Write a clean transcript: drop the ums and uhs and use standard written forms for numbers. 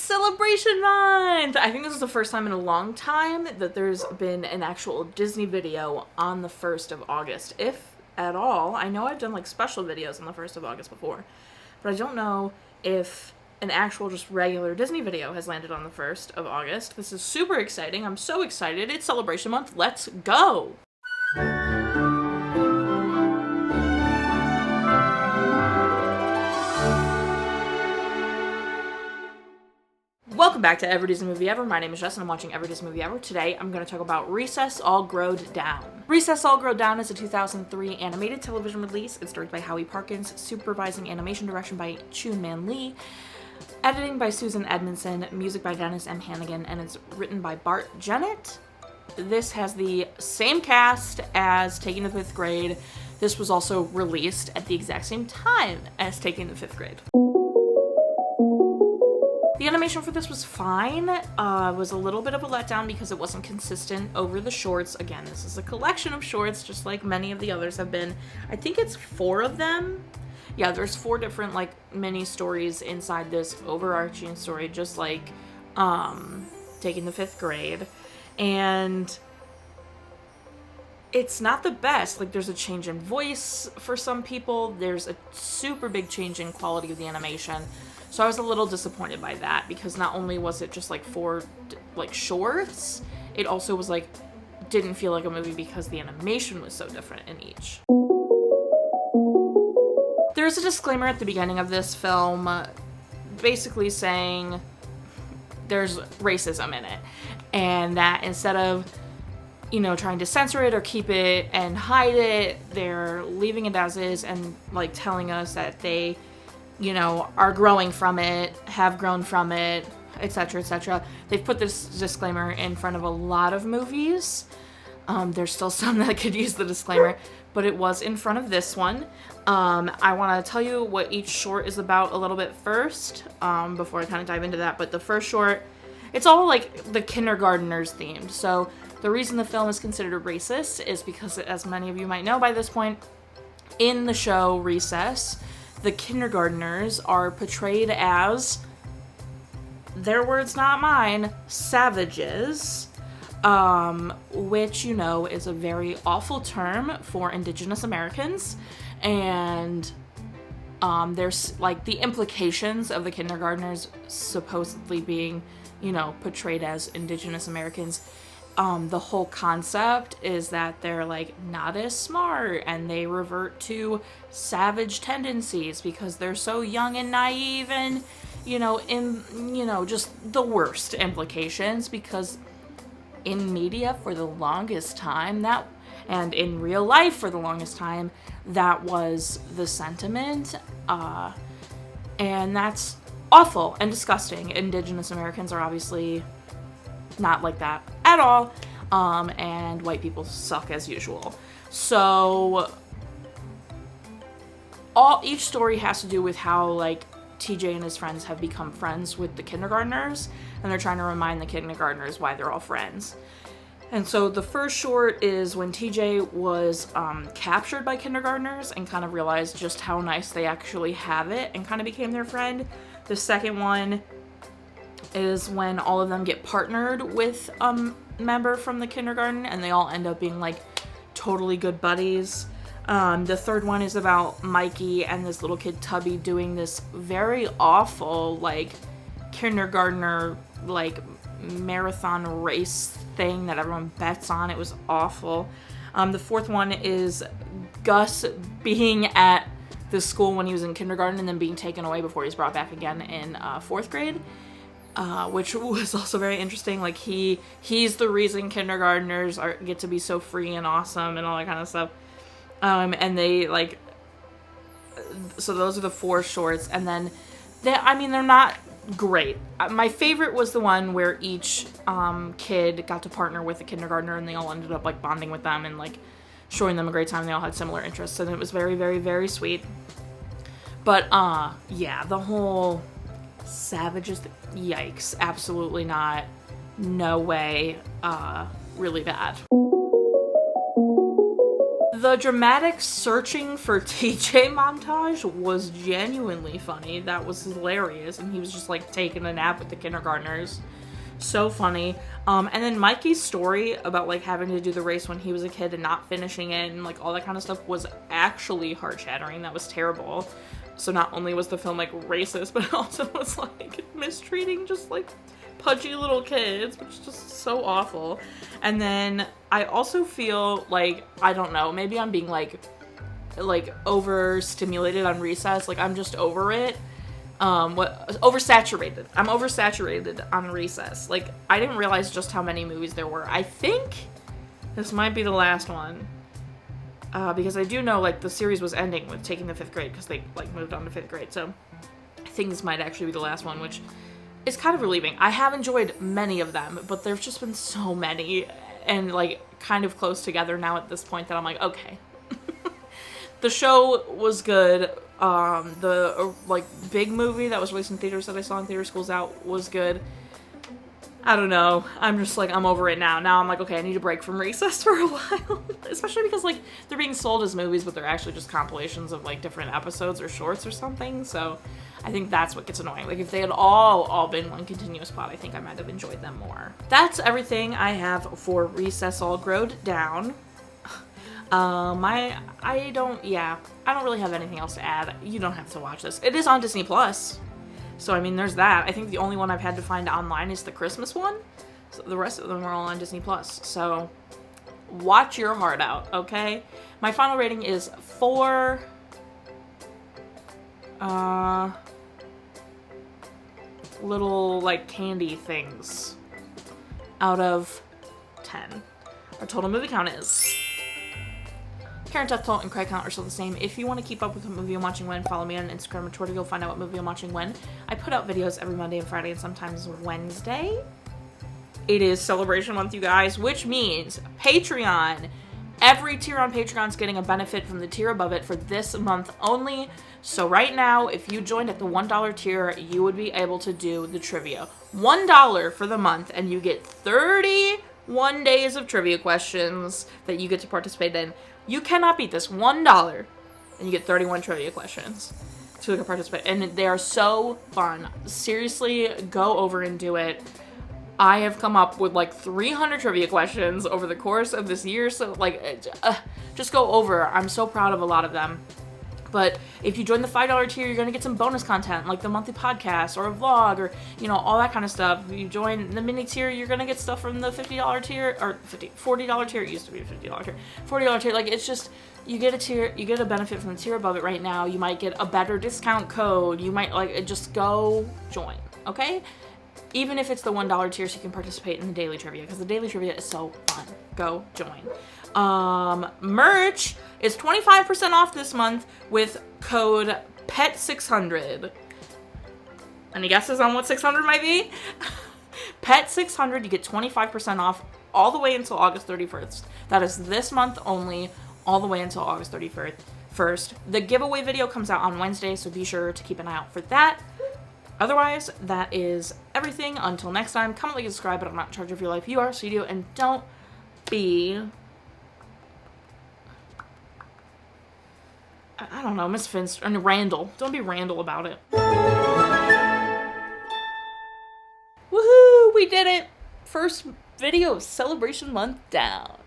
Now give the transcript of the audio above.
It's Celebration Month! I think this is the first time in a long time that there's been an actual Disney video on the 1st of August, if at all. I know I've done like special videos on the 1st of August before, but I don't know if an actual just regular Disney video has landed on the 1st of August. This is super exciting. I'm so excited. It's Celebration Month. Let's go! Welcome back to Every Disney Movie Ever. My name is Jess and I'm watching Every Disney Movie Ever. Today I'm going to talk about Recess All Growed Down. Recess All Growed Down is a 2003 animated television release. It's directed by Howy, Parkins, supervising animation direction by Choon, editing by Susan Edmunson, music by Dennis M. Hannigan, and it's written by Bart, Jennett. This has the same cast as Taking the 5th Grade. This was also released at the exact same time as Taking the 5th Grade. The animation for this was fine. It was a little bit of a letdown because it wasn't consistent over the shorts. Again, this is a collection of shorts, just like many of the others have been. I think it's 4 of them. Yeah, there's 4 different like mini stories inside this overarching story, just like Taking the 5th Grade. And it's not the best. Like, there's a change in voice for some people. There's a super big change in quality of the animation. So I was a little disappointed by that because not only was it just like 4 like shorts, it also was like didn't feel like a movie because the animation was so different in each. There's a disclaimer at the beginning of this film basically saying there's racism in it, and that instead of, you know, trying to censor it or keep it and hide it, they're leaving it as is and like telling us that they, you know, are growing from it, have grown from it, etc., etc. They've put this disclaimer in front of a lot of movies. There's still some that could use the disclaimer, but it was in front of this one. I want to tell you what each short is about a little bit first, before I kind of dive into that. But the first short, it's all like the kindergartners themed. So the reason the film is considered racist is because, as many of you might know by this point, in the show Recess, the kindergartners are portrayed as, their words not mine, savages, which, you know, is a very awful term for Indigenous Americans. And there's like the implications of the kindergartners supposedly being, you know, portrayed as Indigenous Americans. The whole concept is that they're like not as smart and they revert to savage tendencies because they're so young and naive, and just the worst implications, because in media for the longest time and in real life for the longest time, that was the sentiment, and that's awful and disgusting. Indigenous Americans are obviously not like that at all, and white people suck as usual. So each story has to do with how like TJ and his friends have become friends with the kindergartners, and they're trying to remind the kindergartners why they're all friends. And so the first short is when TJ was captured by kindergartners and kind of realized just how nice they actually have it and kind of became their friend. The second one is when all of them get partnered with a member from the kindergarten and they all end up being like totally good buddies. The third one is about Mikey and this little kid Tubby doing this very awful like kindergartner like marathon race thing that everyone bets on. It was awful. The fourth one is Gus being at the school when he was in kindergarten and then being taken away before he's brought back again in 4th grade. Which was also very interesting. Like he's the reason kindergartners get to be so free and awesome and all that kind of stuff. And they like, so those are the 4 shorts, and then they're not great. My favorite was the one where each kid got to partner with a kindergartner and they all ended up like bonding with them and like showing them a great time. They all had similar interests, and it was very, very, very sweet. But yeah, the whole savages, yikes, absolutely not, no way, really bad. The dramatic searching for TJ montage was genuinely funny. That was hilarious. And he was just like taking a nap with the kindergartners. So funny. And then Mikey's story about like having to do the race when he was a kid and not finishing it and like all that kind of stuff was actually heart-shattering. That was terrible. So not only was the film like racist, but it also was like mistreating just like pudgy little kids, which is just so awful. And then I also feel like, I don't know, maybe I'm being like overstimulated on Recess. Like I'm just over it. Oversaturated. I'm oversaturated on Recess. Like I didn't realize just how many movies there were. I think this might be the last one. Because I do know, like, the series was ending with taking the 5th grade, because they, like, moved on to 5th grade, so I think this might actually be the last one, which is kind of relieving. I have enjoyed many of them, but there's just been so many, and, like, kind of close together now at this point that I'm like, okay. The show was good. The, like, big movie that was released in theaters that I saw in Theater Schools Out was good. I don't know. I'm just like, I'm over it now. Now I'm like, okay, I need a break from Recess for a while. Especially because, like, they're being sold as movies, but they're actually just compilations of, like, different episodes or shorts or something. So I think that's what gets annoying. Like, if they had all been one continuous plot, I think I might have enjoyed them more. That's everything I have for Recess All Growed Down. I don't really have anything else to add. You don't have to watch this. It is on Disney Plus. So, I mean, there's that. I think the only one I've had to find online is the Christmas one. So the rest of them are all on Disney Plus. So, watch your heart out, okay? My final rating is 4... little, like, candy things out of 10. Our total movie count is... Current death toll and credit count are still the same. If you want to keep up with what movie I'm watching when, follow me on Instagram or Twitter. You'll find out what movie I'm watching when. I put out videos every Monday and Friday and sometimes Wednesday. It is Celebration Month, you guys, which means Patreon. Every tier on Patreon is getting a benefit from the tier above it for this month only. So right now, if you joined at the $1 tier, you would be able to do the trivia. $1 for the month, and you get 31 days of trivia questions that you get to participate in. You cannot beat this. $1, and you get 31 trivia questions to participate. And they are so fun. Seriously, go over and do it. I have come up with like 300 trivia questions over the course of this year. So like, just go over. I'm so proud of a lot of them. But if you join the $5 tier, you're going to get some bonus content, like the monthly podcast or a vlog or, you know, all that kind of stuff. If you join the mini tier, you're going to get stuff from the $50 tier, or $40 tier. It used to be a $50 tier. $40 tier. Like, it's just, you get a tier, you get a benefit from the tier above it right now. You might get a better discount code. You might, like, just go join, okay? Even if it's the $1 tier, so you can participate in the daily trivia, because the daily trivia is so fun. Go join. Merch is 25% off this month with code PET600. Any guesses on what 600 might be? PET600, you get 25% off all the way until August 31st. That is this month only, all the way until August 31st. The giveaway video comes out on Wednesday, so be sure to keep an eye out for that. Otherwise, that is everything. Until next time, comment, like, and subscribe, but I'm not in charge of your life. You are, so you do, and don't be... I don't know, Miss Finster, and Randall. Don't be Randall about it. Woohoo! We did it! First video of Celebration Month down.